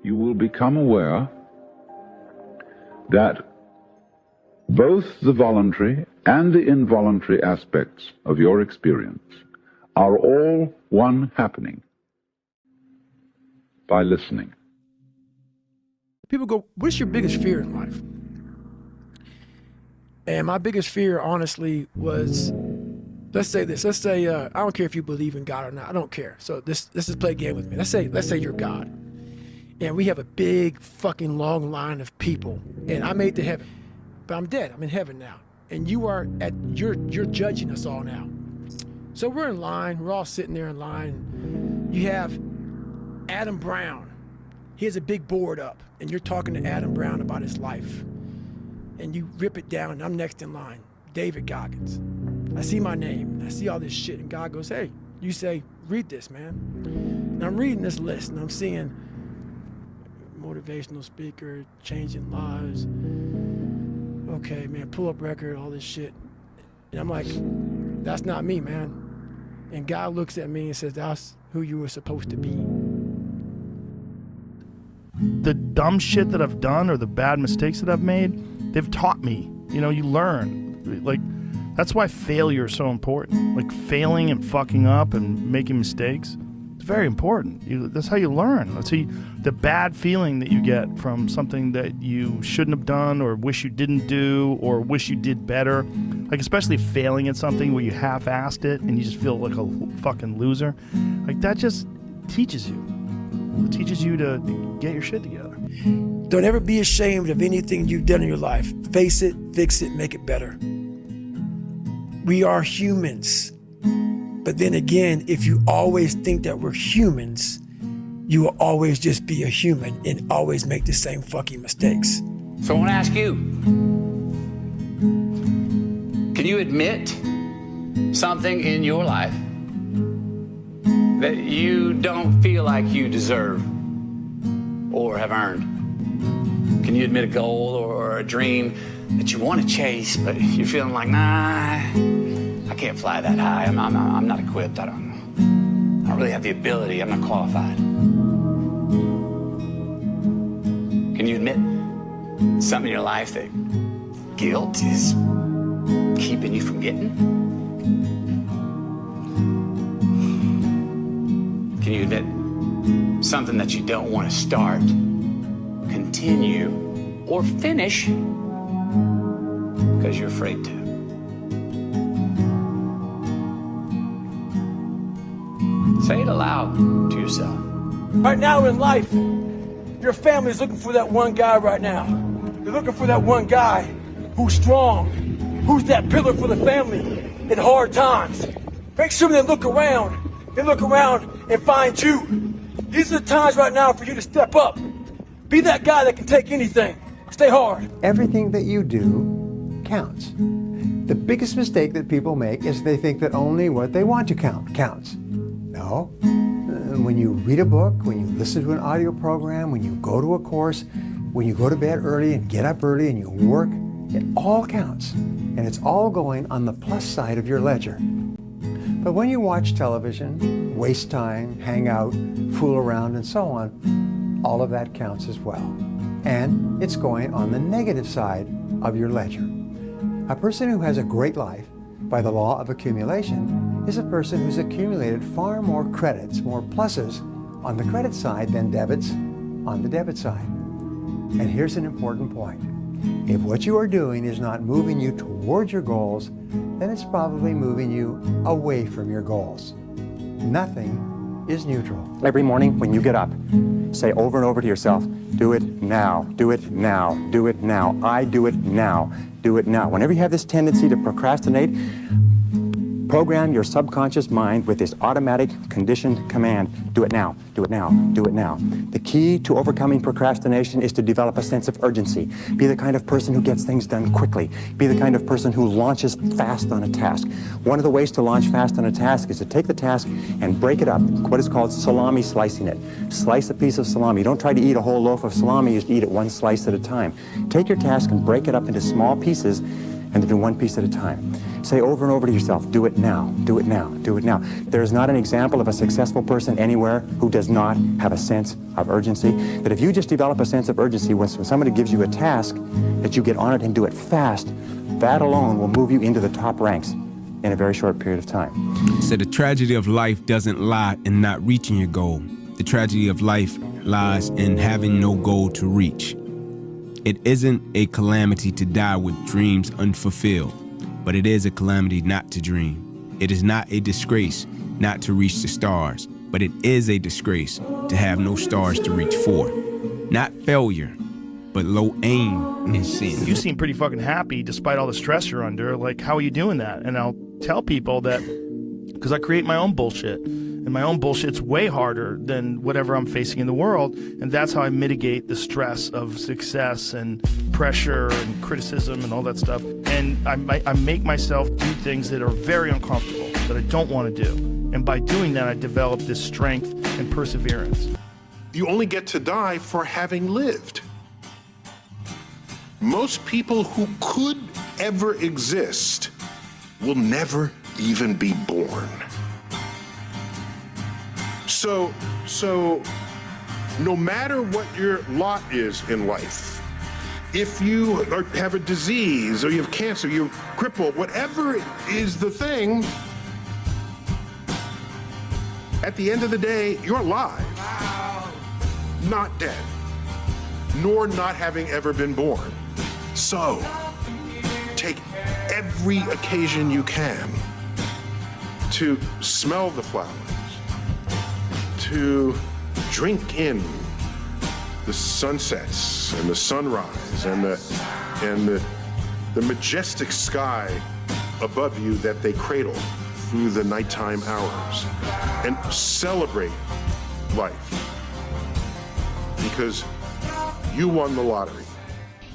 you will become aware that both the voluntary and the involuntary aspects of your experience are all one happening by listening. People go, what's your biggest fear in life? And my biggest fear, honestly, was, let's say this. Let's say, I don't care if you believe in God or not. I don't care. So this is play a game with me. Let's say you're God. And we have a big fucking long line of people. And I made it to heaven. But I'm dead. I'm in heaven now. And you're judging us all now. So we're in line. We're all sitting there in line. You have Adam Brown. He has a big board up. And you're talking to Adam Brown about his life. And you rip it down, and I'm next in line, David Goggins. I see my name, I see all this shit, and God goes, hey, you say, read this, man. And I'm reading this list, and I'm seeing motivational speaker, changing lives. Okay, man, pull-up record, all this shit. And I'm like, that's not me, man. And God looks at me and says, that's who you were supposed to be. The dumb shit that I've done or the bad mistakes that I've made, they've taught me. You know, you learn. Like, that's why failure is so important. Like, failing and fucking up and making mistakes, it's very important. That's how you learn. That's how the bad feeling that you get from something that you shouldn't have done or wish you didn't do or wish you did better. Like, especially failing at something where you half-assed it and you just feel like a fucking loser. Like, that just teaches you. It teaches you to get your shit together. Don't ever be ashamed of anything you've done in your life. Face it, fix it, make it better. We are humans. But then again, if you always think that we're humans, you will always just be a human and always make the same fucking mistakes. So I want to ask you, can you admit something in your life that you don't feel like you deserve or have earned? Can you admit a goal or a dream that you want to chase, but you're feeling like, nah, I can't fly that high. I'm not equipped. I don't really have the ability. I'm not qualified. Can you admit something in your life that guilt is keeping you from getting? Can you admit something that you don't want to start, continue, or finish because you're afraid to? Say it aloud to yourself. Right now in life, your family's looking for that one guy right now. They're looking for that one guy who's strong, who's that pillar for the family in hard times. Make sure they look around. They look around and find you. These are the times right now for you to step up. Be that guy that can take anything. Stay hard. Everything that you do counts. The biggest mistake that people make is they think that only what they want to count counts. No. When you read a book, when you listen to an audio program, when you go to a course, when you go to bed early and get up early and you work, it all counts. And it's all going on the plus side of your ledger. But when you watch television, waste time, hang out, fool around, and so on, all of that counts as well. And it's going on the negative side of your ledger. A person who has a great life, by the law of accumulation, is a person who's accumulated far more credits, more pluses on the credit side than debits on the debit side. And here's an important point. If what you are doing is not moving you towards your goals, then it's probably moving you away from your goals. Nothing is neutral. Every morning when you get up, say over and over to yourself, do it now, do it now, do it now. I do it now, do it now. Whenever you have this tendency to procrastinate, program your subconscious mind with this automatic conditioned command, do it now, do it now, do it now. The key to overcoming procrastination is to develop a sense of urgency. Be the kind of person who gets things done quickly. Be the kind of person who launches fast on a task. One of the ways to launch fast on a task is to take the task and break it up, what is called salami slicing it. Slice a piece of salami. Don't try to eat a whole loaf of salami, just eat it one slice at a time. Take your task and break it up into small pieces and to do one piece at a time. Say over and over to yourself, do it now, do it now, do it now. There's not an example of a successful person anywhere who does not have a sense of urgency. That if you just develop a sense of urgency when somebody gives you a task, that you get on it and do it fast, that alone will move you into the top ranks in a very short period of time. So the tragedy of life doesn't lie in not reaching your goal. The tragedy of life lies in having no goal to reach. It isn't a calamity to die with dreams unfulfilled, but it is a calamity not to dream. It is not a disgrace not to reach the stars, but it is a disgrace to have no stars to reach for. Not failure, but low aim is sin. You seem pretty fucking happy despite all the stress you're under. Like, how are you doing that? And I'll tell people that because I create my own bullshit. And my own bullshit's way harder than whatever I'm facing in the world. And that's how I mitigate the stress of success and pressure and criticism and all that stuff. And I make myself do things that are very uncomfortable, that I don't want to do. And by doing that, I develop this strength and perseverance. You only get to die for having lived. Most people who could ever exist will never even be born. So no matter what your lot is in life, if you have a disease or you have cancer, you're crippled, whatever is the thing, at the end of the day, you're alive, not dead, nor not having ever been born. So take every occasion you can to smell the flowers, to drink in the sunsets and the sunrise and the majestic sky above you that they cradle through the nighttime hours, and celebrate life because you won the lottery.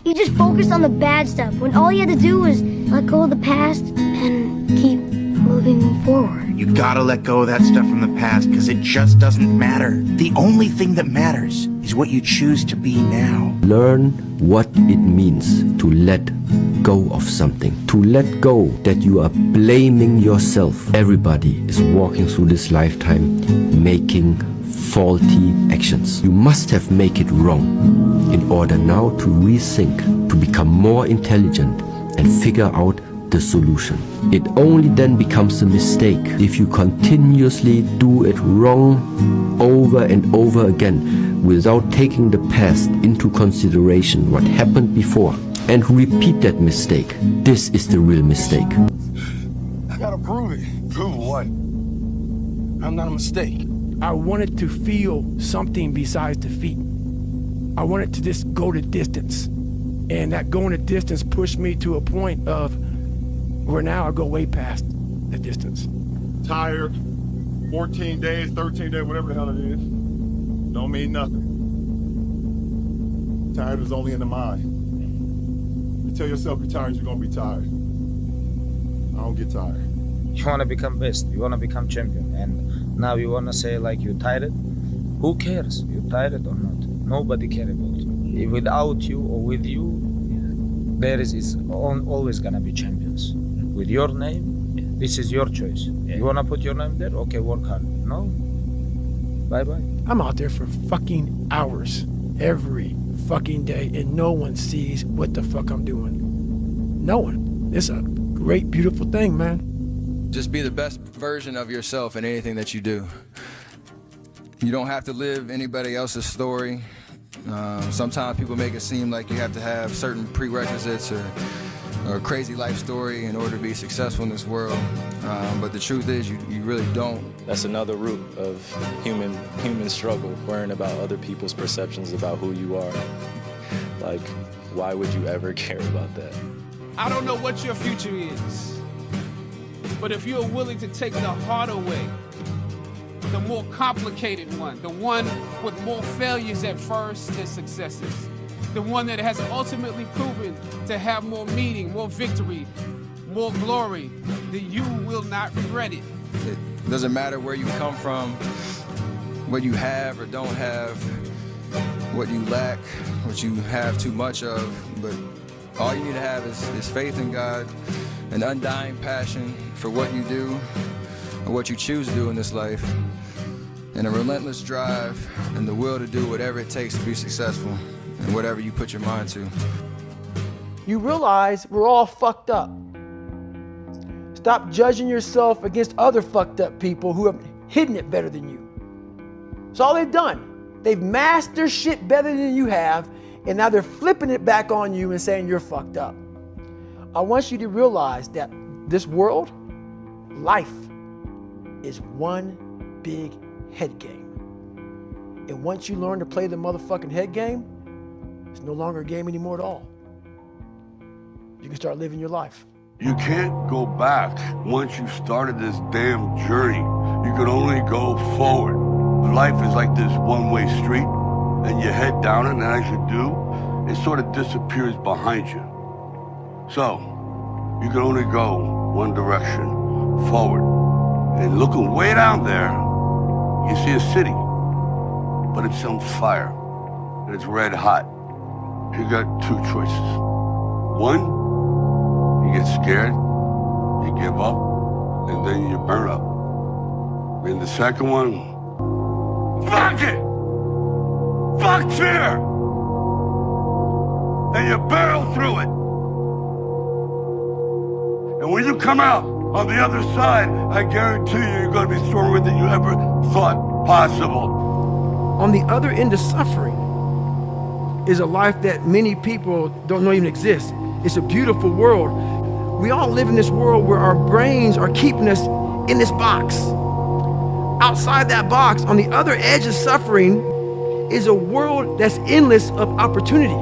You just focused on the bad stuff when all you had to do was let go of the past and keep moving forward. You gotta let go of that stuff from the past because it just doesn't matter. The only thing that matters is what you choose to be now. Learn what it means to let go of something. To let go that you are blaming yourself. Everybody is walking through this lifetime making faulty actions. You must have made it wrong in order now to rethink, to become more intelligent and figure out the solution. It only then becomes a mistake if you continuously do it wrong over and over again without taking the past into consideration, what happened before, and repeat that mistake. This is the real mistake. I gotta prove it. Prove what? I'm not a mistake. I wanted to feel something besides defeat. I wanted to just go the distance. And that going the distance pushed me to a point of where now I go way past the distance. Tired, 14 days, 13 days, whatever the hell it is, don't mean nothing. Tired is only in the mind. You tell yourself you're tired, you're gonna be tired. I don't get tired. You wanna become best, you wanna become champion, and now you wanna say like you're tired? Who cares, you're tired or not? Nobody cares about you. Without you or with you, there is always gonna be champions. With your name, this is your choice. You wanna put your name there? Okay, work hard. No? Bye-bye. I'm out there for fucking hours every fucking day and no one sees what the fuck I'm doing. No one. It's a great, beautiful thing, man. Just be the best version of yourself in anything that you do. You don't have to live anybody else's story. Sometimes people make it seem like you have to have certain prerequisites or a crazy life story in order to be successful in this world. But the truth is, you really don't. That's another root of human struggle, worrying about other people's perceptions about who you are. Like, why would you ever care about that? I don't know what your future is, but if you're willing to take the harder way, the more complicated one, the one with more failures at first than successes, the one that has ultimately proven to have more meaning, more victory, more glory, then you will not regret it. It doesn't matter where you come from, what you have or don't have, what you lack, what you have too much of, but All you need to have is faith in God, an undying passion for what you do or what you choose to do in this life, and a relentless drive and the will to do whatever it takes to be successful in whatever you put your mind to. You realize we're all fucked up. Stop judging yourself against other fucked up people who have hidden it better than you. That's all they've done. They've masked their shit better than you have, and now they're flipping it back on you and saying you're fucked up. I want you to realize that this world, life, is one big head game. And once you learn to play the motherfucking head game, it's no longer a game anymore at all. You can start living your life. You can't go back once you started this damn journey. You can only go forward. Life is like this one-way street, and you head down it, and as you do, it sort of disappears behind you. So, you can only go one direction, forward. And looking way down there, you see a city, but it's on fire, and it's red hot. You got two choices. One, you get scared, you give up, and then you burn up. And the second one, fuck it! Fuck fear! And you barrel through it. And when you come out on the other side, I guarantee you're going to be stronger than you ever thought possible. On the other end of suffering is a life that many people don't know even exists. It's a beautiful world. We all live in this world where our brains are keeping us in this box. Outside that box, on the other edge of suffering, is a world that's endless of opportunity.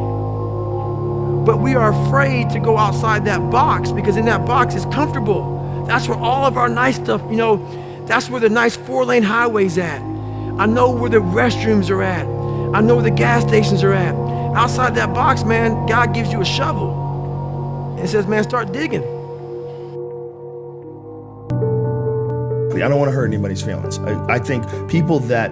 But we are afraid to go outside that box because in that box is comfortable. That's where all of our nice stuff, that's where the nice 4-lane highway's at. I know where the restrooms are at. I know where the gas stations are at. Outside that box, man, God gives you a shovel and says, man, start digging. I don't want to hurt anybody's feelings. I think people that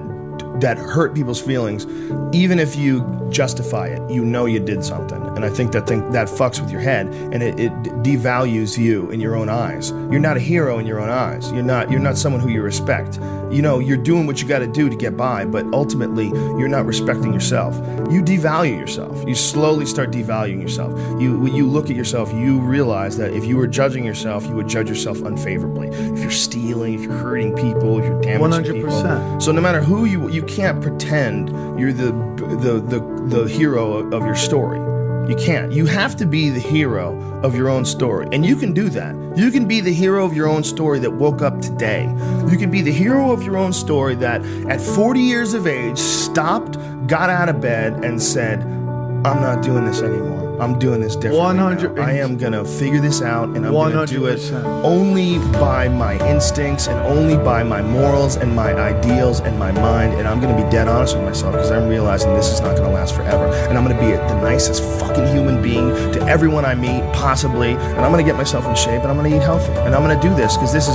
hurt people's feelings, even if you justify it, you know you did something. And I think that fucks with your head, and it devalues you in your own eyes. You're not a hero in your own eyes. You're not someone who you respect. You're doing what you got to do to get by, but ultimately you're not respecting yourself. You devalue yourself. You slowly start devaluing yourself. When you look at yourself, you realize that if you were judging yourself, you would judge yourself unfavorably. If you're stealing, if you're hurting people, if you're damaging 100%. people. So no matter who you can't pretend you're the hero of your story. You can't. You have to be the hero of your own story. And you can do that. You can be the hero of your own story that woke up today. You can be the hero of your own story that at 40 years of age stopped, got out of bed and said, I'm not doing this anymore. I'm doing this differently. 100%. I am going to figure this out, and I'm going to do it only by my instincts and only by my morals and my ideals and my mind. And I'm going to be dead honest with myself because I'm realizing this is not going to last forever. And I'm going to be the nicest fucking human being to everyone I meet, possibly. And I'm going to get myself in shape, and I'm going to eat healthy. And I'm going to do this because this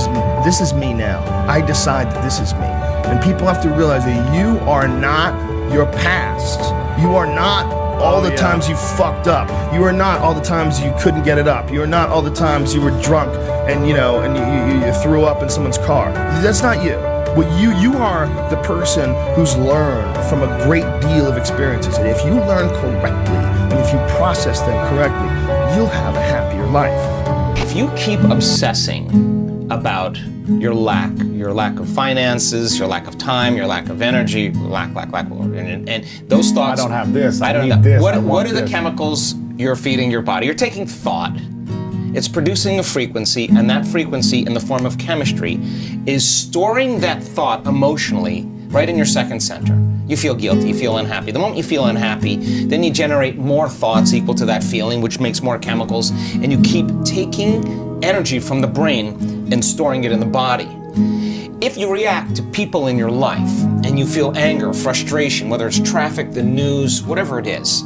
is me now. I decide that this is me. And people have to realize that you are not your past. You are not all the times you fucked up. You are not all the times you couldn't get it up. You are not all the times you were drunk and you threw up in someone's car. That's not you. What you are the person who's learned from a great deal of experiences. And if you learn correctly and if you process them correctly, you'll have a happier life. If you keep obsessing about your lack of finances, your lack of time, your lack of energy, lack, and those thoughts. I don't have this. I don't need know. this. What are the chemicals you're feeding your body? You're taking thought. It's producing a frequency, and that frequency, in the form of chemistry, is storing that thought emotionally right in your second center. You feel guilty, you feel unhappy. The moment you feel unhappy, then you generate more thoughts equal to that feeling, which makes more chemicals, and you keep taking energy from the brain and storing it in the body. If you react to people in your life and you feel anger, frustration, whether it's traffic, the news, whatever it is,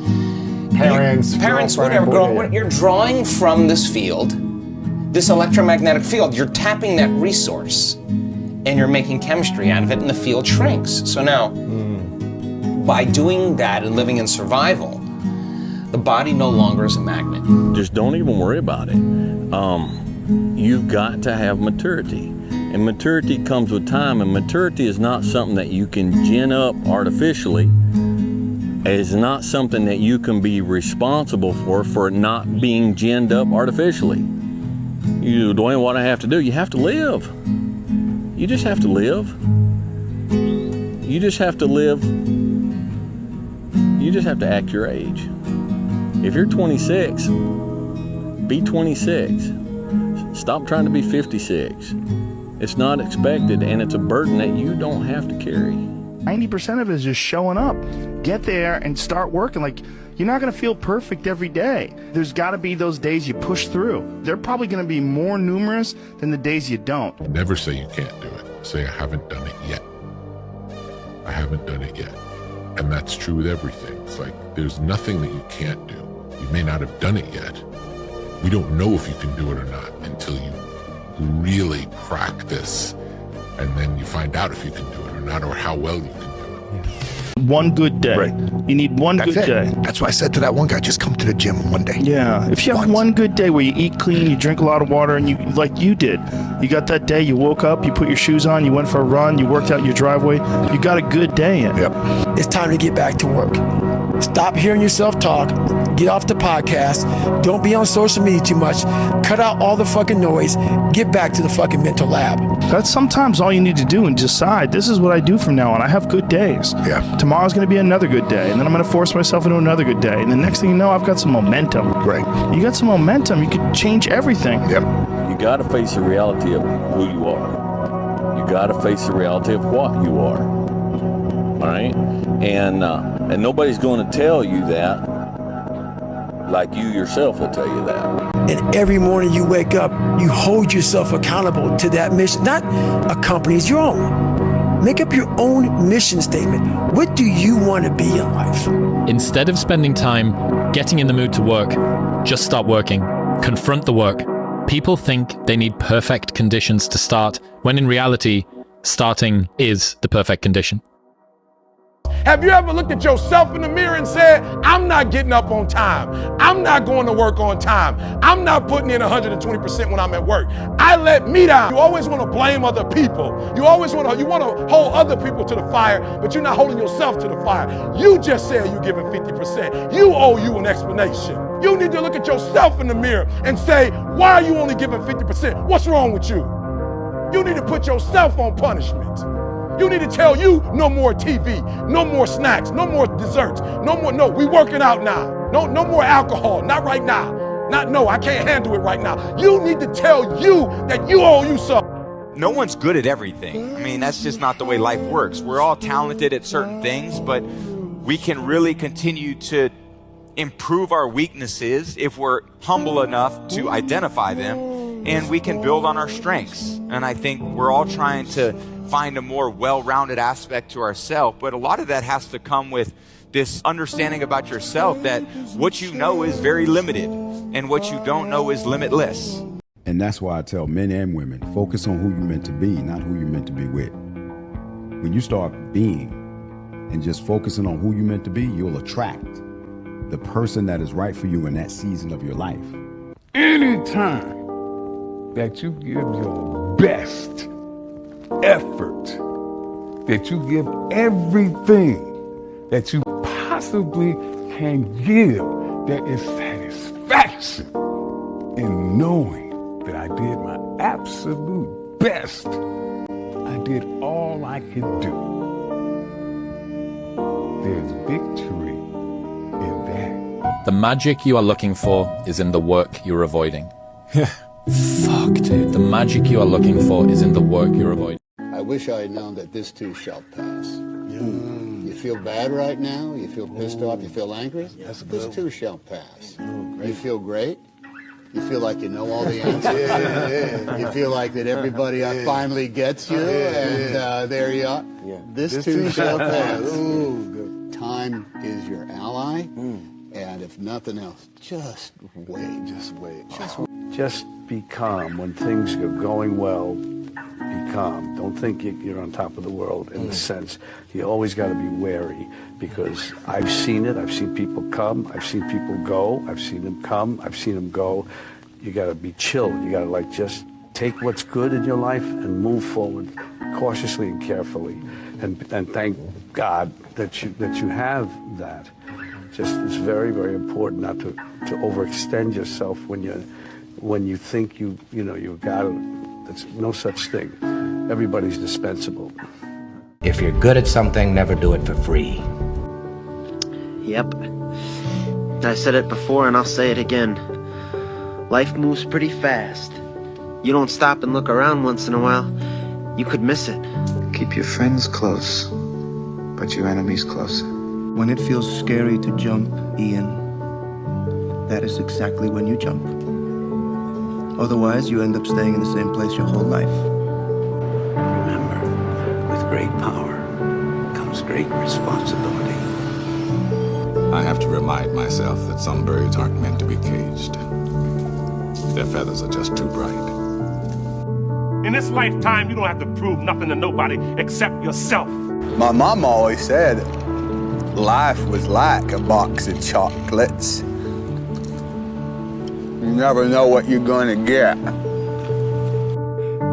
parents, whatever, you're drawing from this field, this electromagnetic field, you're tapping that resource and you're making chemistry out of it and the field shrinks. So now, by doing that and living in survival, The body no longer is a magnet. Just don't even worry about it. You've got to have maturity. And maturity comes with time, and maturity is not something that you can gin up artificially. It's not something that you can be responsible for not being ginned up artificially. Dwayne, what I have to do, you have to live. You just have to live. You just have to live. You just have to act your age. If you're 26, be 26. Stop trying to be 56. It's not expected, and it's a burden that you don't have to carry. 90% of it is just showing up. Get there and start working. Like, you're not going to feel perfect every day. There's got to be those days you push through. They're probably going to be more numerous than the days you don't. Never say you can't do it. Say, I haven't done it yet. I haven't done it yet. And that's true with everything. It's like, there's nothing that you can't do. You may not have done it yet. We don't know if you can do it or not until you really practice, and then you find out if you can do it or not, or how well you can do it. One good day. Right. You need one good day. That's why I said to that one guy, just come to the gym one day. Yeah. If you have one good day where you eat clean, you drink a lot of water, and you, like you did, you got that day, you woke up, you put your shoes on, you went for a run, you worked out your driveway, you got a good day in. Yep. It's time to get back to work. Stop hearing yourself talk. Get off the podcast. Don't be on social media too much. Cut out all the fucking noise. Get back to the fucking mental lab. That's sometimes all you need to do and decide, this is what I do from now on. I have good days. Yeah. Tomorrow's going to be another good day, and then I'm going to force myself into another good day. And the next thing you know, I've got some momentum. Right. You got some momentum, you can change everything. Yep. You got to face the reality of who you are. You got to face the reality of what you are. All right? And nobody's going to tell you that like you yourself will tell you that. And every morning you wake up, you hold yourself accountable to that mission, not a company's, your own. Make up your own mission statement. What do you want to be in life? Instead of spending time getting in the mood to work, just start working. Confront the work. People think they need perfect conditions to start, when in reality, starting is the perfect condition. Have you ever looked at yourself in the mirror and said, I'm not getting up on time. I'm not going to work on time. I'm not putting in 120% when I'm at work. I let me down. You always want to blame other people. You always want to hold other people to the fire, but you're not holding yourself to the fire. You just said you're giving 50%. You owe you an explanation. You need to look at yourself in the mirror and say, why are you only giving 50%? What's wrong with you? You need to put yourself on punishment. You need to tell you no more TV, no more snacks, no more desserts, no, we working out now. No more alcohol, not right now. No, I can't handle it right now. You need to tell you that you owe you something. No one's good at everything. I mean, that's just not the way life works. We're all talented at certain things, but we can really continue to improve our weaknesses if we're humble enough to identify them, and we can build on our strengths. And I think we're all trying to find a more well-rounded aspect to ourselves, but a lot of that has to come with this understanding about yourself that what you know is very limited and what you don't know is limitless. And that's why I tell men and women, focus on who you're meant to be, not who you're meant to be with. When you start being and just focusing on who you're meant to be, you'll attract the person that is right for you in that season of your life. Anytime that you give your best effort, that you give everything that you possibly can give, there is satisfaction in knowing that I did my absolute best. I did all I could do. There's victory in that. The magic you are looking for is in the work you're avoiding. Fuck, dude. The magic you are looking for is in the work you're avoiding. I wish I had known that this too shall pass. You feel bad right now? You feel pissed off? You feel angry? This too shall pass. You feel great? You feel like you know all the answers? You feel like that everybody finally gets you, and there you are. This too shall pass. Time is your ally, and if nothing else, just wait. Just wait. Just be calm when things are going well. be calm. Don't think you're on top of the world in the sense. You always got to be wary, because I've seen it. I've seen people come. I've seen people go. I've seen them come. I've seen them go. You got to be chill. You got to just take what's good in your life and move forward cautiously and carefully, and thank God that you have that. Just it's very, very important not to overextend yourself when you think you've got it. There's no such thing. Everybody's dispensable. If you're good at something, never do it for free. Yep. I said it before and I'll say it again. Life moves pretty fast. You don't stop and look around once in a while, you could miss it. Keep your friends close, but your enemies closer. When it feels scary to jump, Ian, that is exactly when you jump. Otherwise, you end up staying in the same place your whole life. Remember, with great power comes great responsibility. I have to remind myself that some birds aren't meant to be caged. Their feathers are just too bright. In this lifetime, you don't have to prove nothing to nobody except yourself. My mom always said life was like a box of chocolates. You never know what you're gonna get.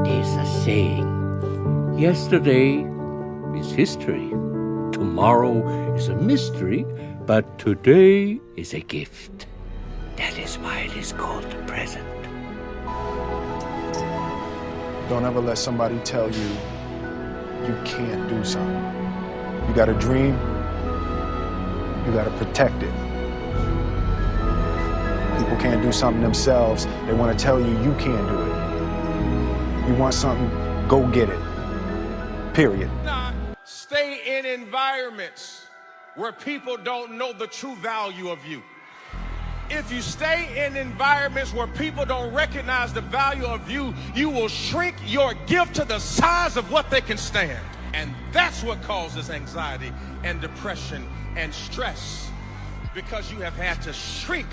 There's a saying, yesterday is history, tomorrow is a mystery, but today is a gift. That is why it is called the present. Don't ever let somebody tell you you can't do something. You got a dream, you got to protect it. People can't do something themselves. They want to tell you you can't do it. You want something, go get it. Period. Stay in environments where people don't know the true value of you. If you stay in environments where people don't recognize the value of you, you will shrink your gift to the size of what they can stand. And that's what causes anxiety and depression and stress, because you have had to shrink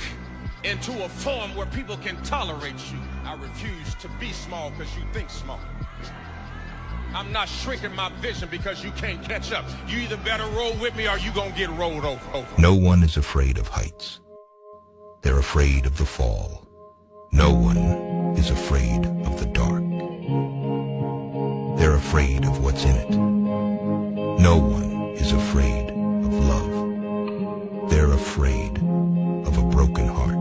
into a form where people can tolerate you. I refuse to be small because you think small. I'm not shrinking my vision because you can't catch up. You either better roll with me or you gonna get rolled over. No one is afraid of heights. They're afraid of the fall. No one is afraid of the dark. They're afraid of what's in it. No one is afraid of love. They're afraid of a broken heart.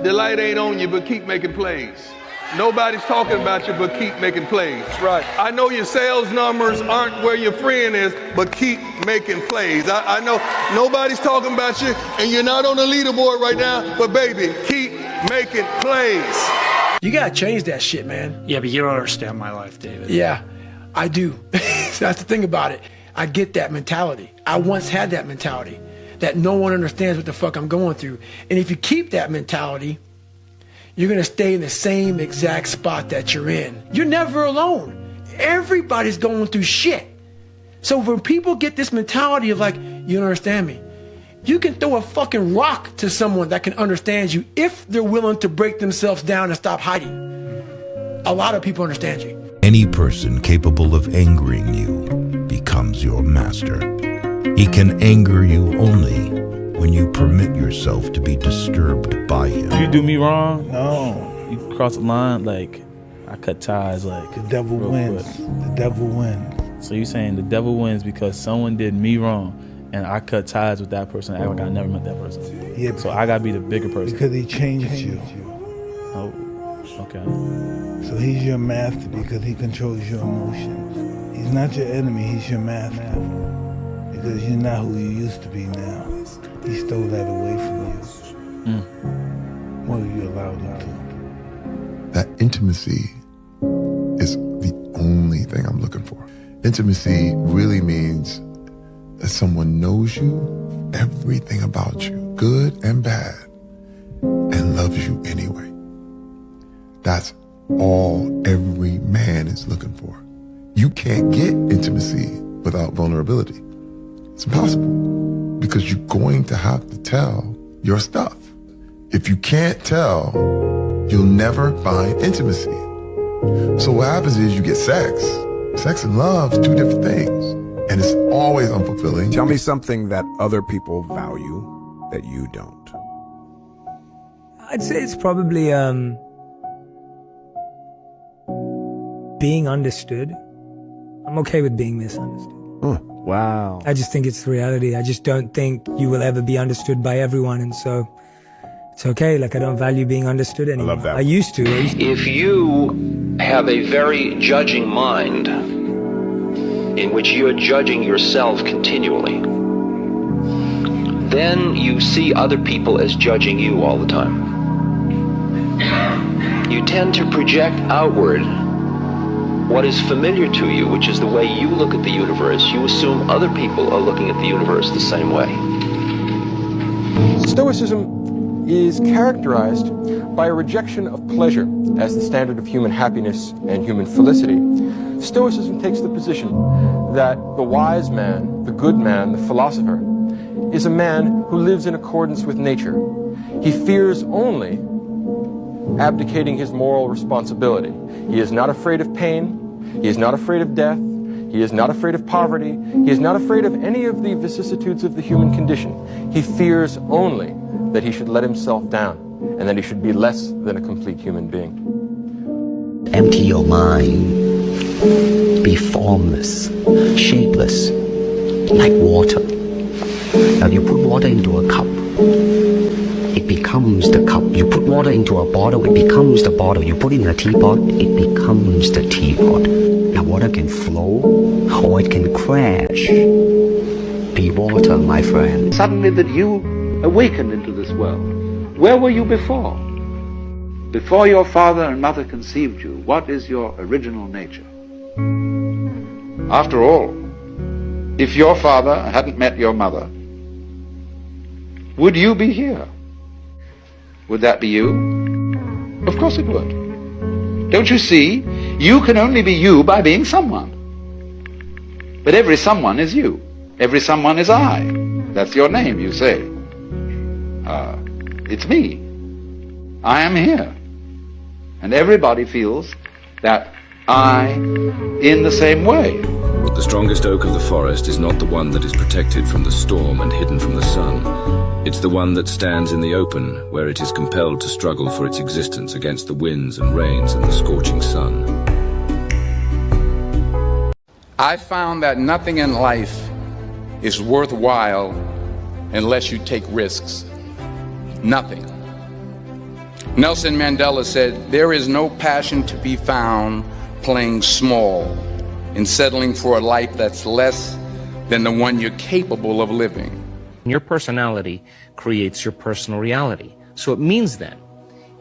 The light ain't on you, but keep making plays. Nobody's talking about you, but keep making plays. That's right. I know your sales numbers aren't where your friend is, but keep making plays. I know nobody's talking about you, and you're not on the leaderboard right now, but baby, keep making plays. You gotta change that shit, man. Yeah, but you don't understand my life, David. Yeah, I do. So that's the thing about it. I get that mentality. I once had that mentality, that no one understands what the fuck I'm going through. And if you keep that mentality, you're gonna stay in the same exact spot that you're in. You're never alone. Everybody's going through shit. So when people get this mentality of like, you don't understand me, you can throw a fucking rock to someone that can understand you if they're willing to break themselves down and stop hiding. A lot of people understand you. Any person capable of angering you becomes your master. He can anger you only when you permit yourself to be disturbed by him. You do me wrong, no. You cross the line, like, I cut ties, like, the devil wins. Quick. The devil wins. So you saying the devil wins because someone did me wrong and I cut ties with that person, act like I never met that person. Yeah. So I gotta be the bigger person. Because he changed you. Oh, okay. So he's your master because he controls your emotions. He's not your enemy, he's your master. Because you're not who you used to be now. He stole that away from you. Well, you allowed him to. That intimacy is the only thing I'm looking for. Intimacy really means that someone knows you, everything about you, good and bad, and loves you anyway. That's all every man is looking for. You can't get intimacy without vulnerability. It's impossible, because you're going to have to tell your stuff. If you can't tell, you'll never find intimacy. So what happens is you get sex. Sex and love is two different things. And it's always unfulfilling. Tell me something that other people value that you don't. I'd say it's probably being understood. I'm okay with being misunderstood. Wow. I just think it's the reality. I just don't think you will ever be understood by everyone, and so it's okay. Like, I don't value being understood anymore. I love that. I used to. If you have a very judging mind in which you're judging yourself continually, then you see other people as judging you all the time. You tend to project outward what is familiar to you, which is the way you look at the universe. You assume other people are looking at the universe the same way. Stoicism is characterized by a rejection of pleasure as the standard of human happiness and human felicity. Stoicism takes the position that the wise man, the good man, the philosopher, is a man who lives in accordance with nature. He fears only abdicating his moral responsibility. He is not afraid of pain. He is not afraid of death. He is not afraid of poverty. He is not afraid of any of the vicissitudes of the human condition. He fears only that he should let himself down and that he should be less than a complete human being. Empty your mind. Be formless, shapeless, like water. Now you put water into a cup, it becomes the cup. You put water into a bottle, it becomes the bottle. You put it in a teapot, it becomes the teapot. Now water can flow or it can crash. Be water, my friend. Suddenly that you awakened into this world. Where were you before? Before your father and mother conceived you, what is your original nature? After all, if your father hadn't met your mother, would you be here? Would that be you? Of course it would. Don't you see? You can only be you by being someone. But every someone is you. Every someone is I. That's your name, you say. It's me. I am here. And everybody feels that I in the same way. The strongest oak of the forest is not the one that is protected from the storm and hidden from the sun. It's the one that stands in the open, where it is compelled to struggle for its existence against the winds and rains and the scorching sun. I found that nothing in life is worthwhile unless you take risks. Nothing. Nelson Mandela said, "There is no passion to be found playing small and settling for a life that's less than the one you're capable of living." Your personality creates your personal reality. So it means then,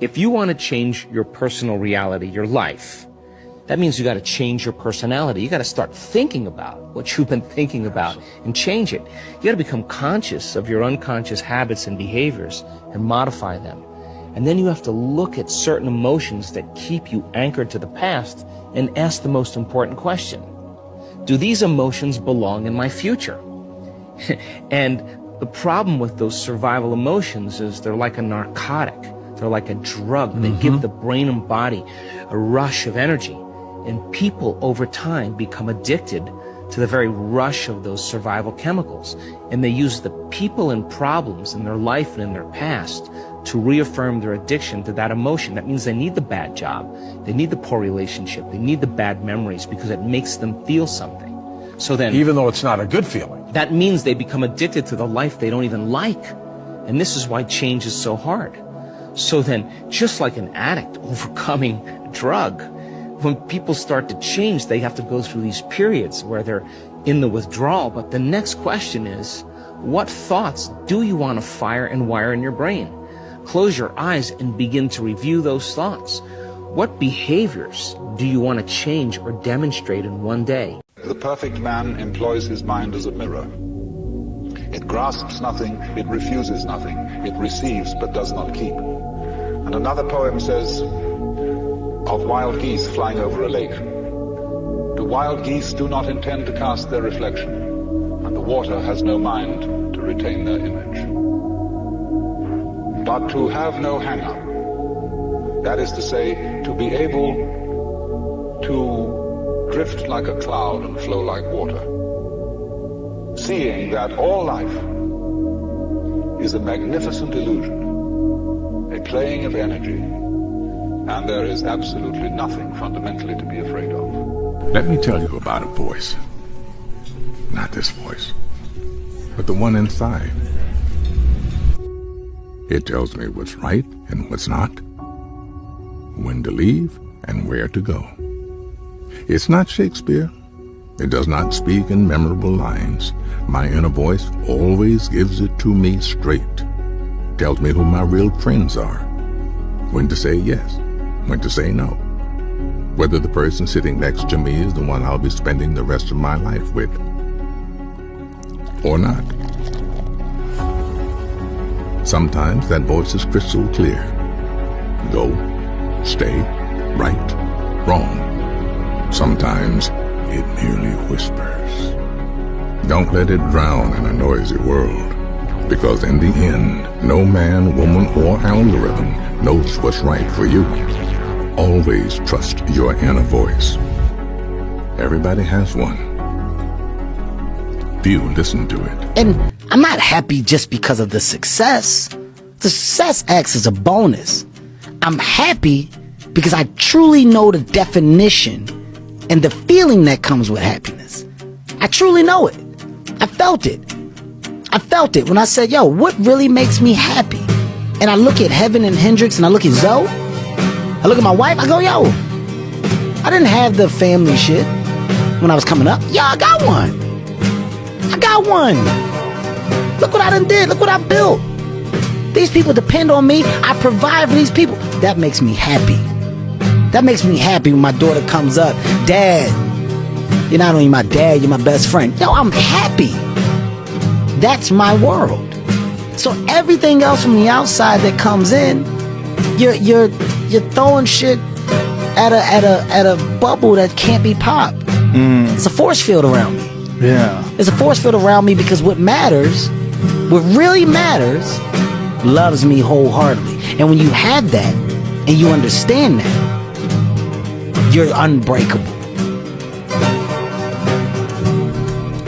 if you want to change your personal reality, your life, that means you got to change your personality. You got to start thinking about what you've been thinking about and change it. You got to become conscious of your unconscious habits and behaviors and modify them. And then you have to look at certain emotions that keep you anchored to the past and ask the most important question. Do these emotions belong in my future? And the problem with those survival emotions is they're like a narcotic. They're like a drug. They give the brain and body a rush of energy. And people over time become addicted to the very rush of those survival chemicals. And they use the people and problems in their life and in their past to reaffirm their addiction to that emotion. That means they need the bad job. They need the poor relationship. They need the bad memories because it makes them feel something. So then, even though it's not a good feeling, that means they become addicted to the life they don't even like. And this is why change is so hard. So then, just like an addict overcoming a drug, when people start to change, they have to go through these periods where they're in the withdrawal. But the next question is, what thoughts do you want to fire and wire in your brain? Close your eyes and begin to review those thoughts. What behaviors do you want to change or demonstrate in one day? The perfect man employs his mind as a mirror. It grasps nothing, it refuses nothing, it receives but does not keep. And another poem says of wild geese flying over a lake. The wild geese do not intend to cast their reflection, and the water has no mind to retain their image. But to have no hang-up, That is to say, to be able to drift like a cloud and flow like water. Seeing that all life is a magnificent illusion, a playing of energy, and there is absolutely nothing fundamentally to be afraid of. Let me tell you about a voice. Not this voice, but the one inside. It tells me what's right and what's not, when to leave and where to go. It's not Shakespeare. It does not speak in memorable lines. My inner voice always gives it to me straight. Tells me who my real friends are, when to say yes, when to say no, whether the person sitting next to me is the one I'll be spending the rest of my life with, or not. Sometimes that voice is crystal clear. Go, stay, right, wrong. Sometimes it merely whispers. Don't let it drown in a noisy world, because in the end, no man, woman, or algorithm knows what's right for you. Always trust your inner voice. Everybody has one. Few listen to it. And I'm not happy just because of the success. The success acts as a bonus. I'm happy because I truly know the definition and the feeling that comes with happiness. I truly know it. I felt it. I felt it when I said, yo, what really makes me happy? And I look at Heaven and Hendrix and I look at Zoe. I look at my wife, I go, yo, I didn't have the family shit when I was coming up. Yo, I got one. I got one. Look what I done did. Look what I built. These people depend on me. I provide for these people. That makes me happy. That makes me happy when my daughter comes up. Dad, you're not only my dad, you're my best friend. Yo, I'm happy. That's my world. So everything else from the outside that comes in, you're throwing shit at a bubble that can't be popped. It's a force field around me. Yeah. It's a force field around me because what really matters, loves me wholeheartedly. And when you have that, and you understand that, you're unbreakable.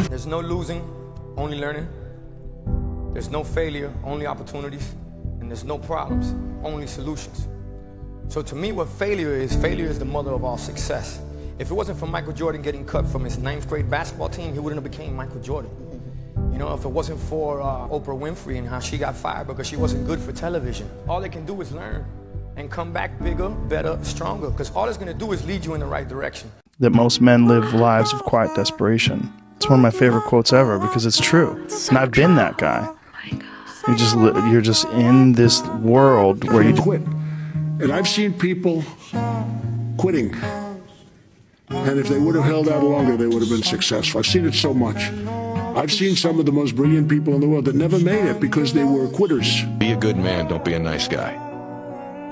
There's no losing, only learning. There's no failure, only opportunities. And there's no problems, only solutions. So to me, what failure is the mother of all success. If it wasn't for Michael Jordan getting cut from his 9th grade basketball team, he wouldn't have became Michael Jordan. You know, if it wasn't for Oprah Winfrey and how she got fired because she wasn't good for television, all they can do is learn and come back bigger, better, stronger, because all it's going to do is lead you in the right direction. That most men live lives of quiet desperation. It's one of my favorite quotes ever because it's true. And I've been that guy. You're just in this world where you quit. And I've seen people quitting. And if they would have held out longer, they would have been successful. I've seen it so much. I've seen some of the most brilliant people in the world that never made it because they were quitters. Be a good man, don't be a nice guy.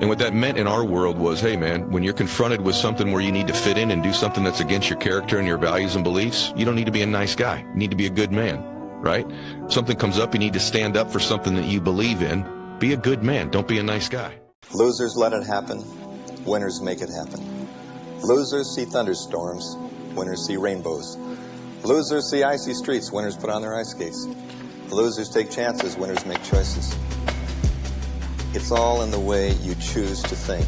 And what that meant in our world was, hey man, when you're confronted with something where you need to fit in and do something that's against your character and your values and beliefs, you don't need to be a nice guy. You need to be a good man, right? If something comes up, you need to stand up for something that you believe in. Be a good man, don't be a nice guy. Losers let it happen, winners make it happen. Losers see thunderstorms, winners see rainbows. Losers see icy streets, winners put on their ice skates. Losers take chances, winners make choices. It's all in the way you choose to think.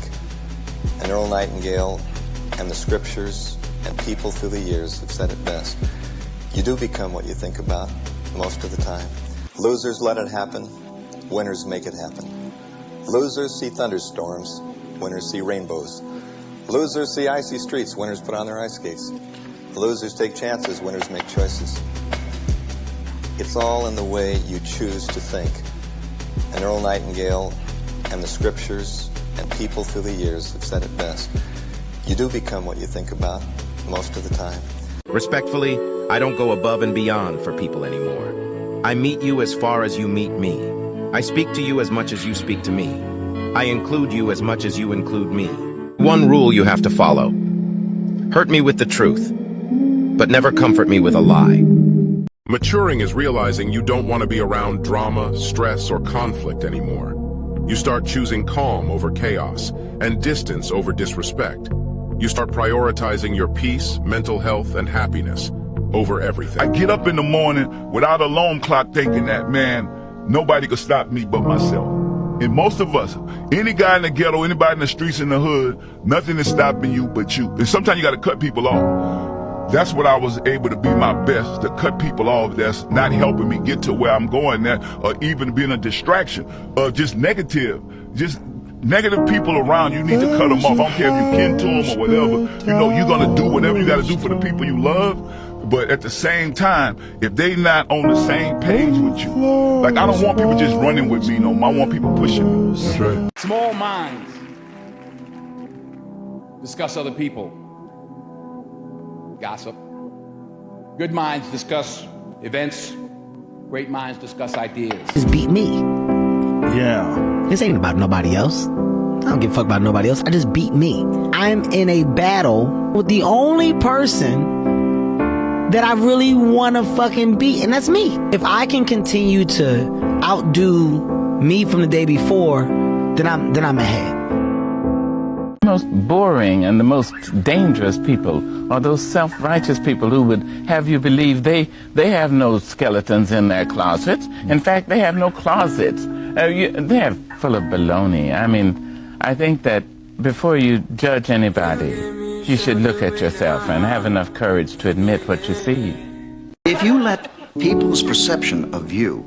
And Earl Nightingale and the scriptures and people through the years have said it best. You do become what you think about most of the time. Losers let it happen, winners make it happen. Losers see thunderstorms, winners see rainbows. Losers see icy streets, winners put on their ice skates. Losers take chances, winners make choices. It's all in the way you choose to think. And Earl Nightingale and the scriptures and people through the years have said it best. You do become what you think about most of the time. Respectfully, I don't go above and beyond for people anymore. I meet you as far as you meet me. I speak to you as much as you speak to me. I include you as much as you include me. One rule you have to follow. Hurt me with the truth, but never comfort me with a lie. Maturing is realizing you don't want to be around drama, stress, or conflict anymore. You start choosing calm over chaos and distance over disrespect. You start prioritizing your peace, mental health, and happiness over everything. I get up in the morning without an alarm clock thinking that, man, nobody could stop me but myself. And most of us, any guy in the ghetto, anybody in the streets in the hood, nothing is stopping you but you. And sometimes you got to cut people off. That's what I was able to be my best, to cut people off that's not helping me get to where I'm going at, or even being a distraction, or just negative people around. You need to cut them off. I don't care if you kin to them or whatever. You know, you're going to do whatever you got to do for the people you love. But at the same time, if they not on the same page with you, like I don't want people just running with me no more. I want people pushing me. That's right. Small minds discuss other people. Gossip. Good minds discuss events. Great minds discuss ideas. Just beat me. Yeah. This ain't about nobody else. I don't give a fuck about nobody else. I just beat me. I'm in a battle with the only person that I really want to fucking beat, and that's me. If I can continue to outdo me from the day before, then I'm ahead. The most boring and the most dangerous people are those self-righteous people who would have you believe they have no skeletons in their closets. In fact, they have no closets. They're full of baloney. I mean, I think that before you judge anybody, you should look at yourself and have enough courage to admit what you see. If you let people's perception of you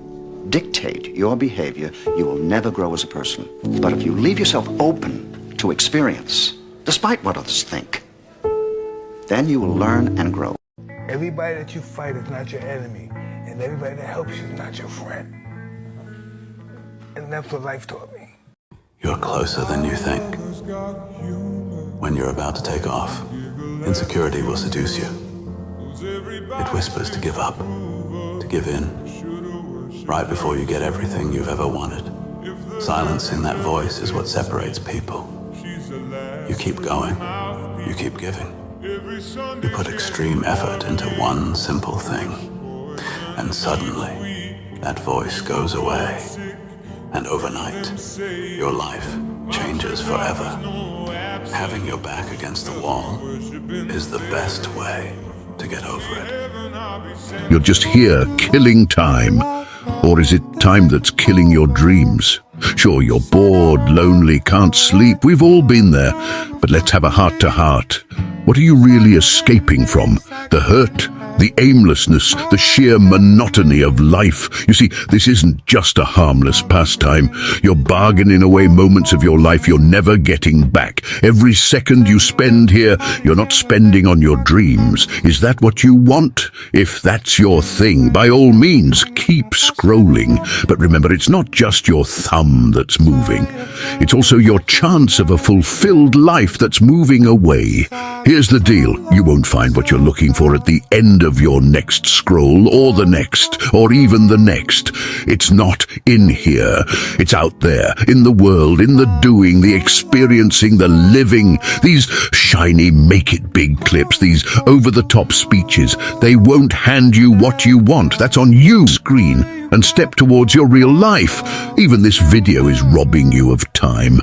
dictate your behavior, you will never grow as a person. But if you leave yourself open to experience, despite what others think, then you will learn and grow. Everybody that you fight is not your enemy, and everybody that helps you is not your friend. And that's what life taught me. You're closer than you think. When you're about to take off, insecurity will seduce you. It whispers to give up, to give in, right before you get everything you've ever wanted. Silence in that voice is what separates people. You keep going, you keep giving. You put extreme effort into one simple thing, and suddenly that voice goes away. And overnight, your life changes forever. Having your back against the wall is the best way to get over it. You're just here killing time. Or is it time that's killing your dreams? Sure, you're bored, lonely, can't sleep. We've all been there. But let's have a heart-to-heart. What are you really escaping from? The hurt? The aimlessness, the sheer monotony of life. You see, this isn't just a harmless pastime. You're bargaining away moments of your life you're never getting back. Every second you spend here, you're not spending on your dreams. Is that what you want? If that's your thing, by all means, keep scrolling. But remember, it's not just your thumb that's moving. It's also your chance of a fulfilled life that's moving away. Here's the deal. You won't find what you're looking for at the end of your next scroll, or the next, or even the next. It's not in here. It's out there, in the world, in the doing, the experiencing, the living. These shiny make-it-big clips, these over-the-top speeches, they won't hand you what you want. That's on you. Screen and step towards your real life. Even this video is robbing you of time.